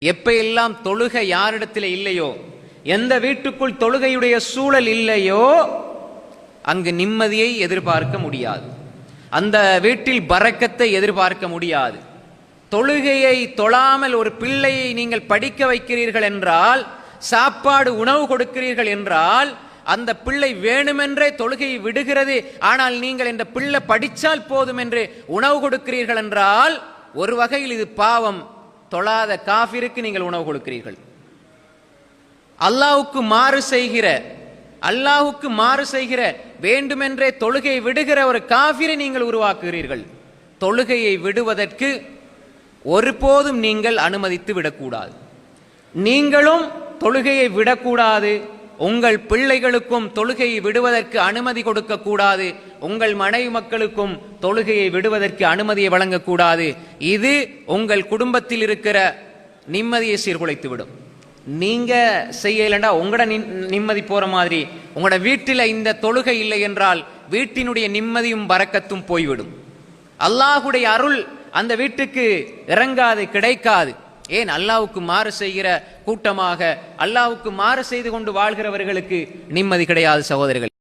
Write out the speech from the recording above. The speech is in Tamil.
எப்ப எல்லாம் தொழுகை யாரிடத்தில் இல்லையோ, எந்த வீட்டுக்குள் தொழுகையுடைய சூழல் இல்லையோ அங்கு நிம்மதியை எதிர்பார்க்க முடியாது, அந்த வீட்டில் பரக்கத்தை எதிர்பார்க்க முடியாது. தொழுகையை தொழாமல் ஒரு பிள்ளையை நீங்கள் படிக்க வைக்கிறீர்கள் என்றால், சாப்பாடு உணவு கொடுக்கிறீர்கள் என்றால், அந்த பிள்ளை வேணுமென்றே தொழுகையை விடுகிறது. ஆனால் நீங்கள் இந்த பிள்ளை படித்தால் போதும் என்று உணவு கொடுக்கிறீர்கள் என்றால் ஒரு வகையில் இது பாவம். தொழாத காஃபிருக்கு நீங்கள் உணவு கொடுக்கிறீர்கள். அல்லாஹ்வுக்கு மாறு செய்கிற வேண்டுமென்றே தொழுகையை விடுகிற ஒரு காஃபிரை நீங்கள் உருவாக்குகிறீர்கள். தொழுகையை விடுவதற்கு ஒருபோதும் நீங்கள் அனுமதித்து விடக்கூடாது. நீங்களும் தொழுகையை விடக்கூடாது, உங்கள் பிள்ளைகளுக்கும் தொழுகையை விடுவதற்கு அனுமதி கொடுக்க கூடாது, உங்கள் மனைவி மக்களுக்கும் தொழுகையை விடுவதற்கு அனுமதியை வழங்கக்கூடாது. இது உங்கள் குடும்பத்தில் இருக்கிற நிம்மதியை சீர்குலைத்துவிடும். நீங்க செய்யலண்டா உங்களோட நிம்மதி போற மாதிரி, உங்களோட வீட்டில் இந்த தொழுகை இல்லை என்றால் வீட்டினுடைய நிம்மதியும் பரக்கத்தும் போய்விடும். அல்லாஹுடைய அருள் அந்த வீட்டுக்கு இறங்காது, கிடைக்காது. ஏன்? அல்லாஹ்வுக்கு மாறு செய்கிற கூட்டமாக, அல்லாஹ்வுக்கு மாறு செய்து கொண்டு வாழ்கிறவர்களுக்கு நிம்மதி கிடையாது சகோதரர்கள்.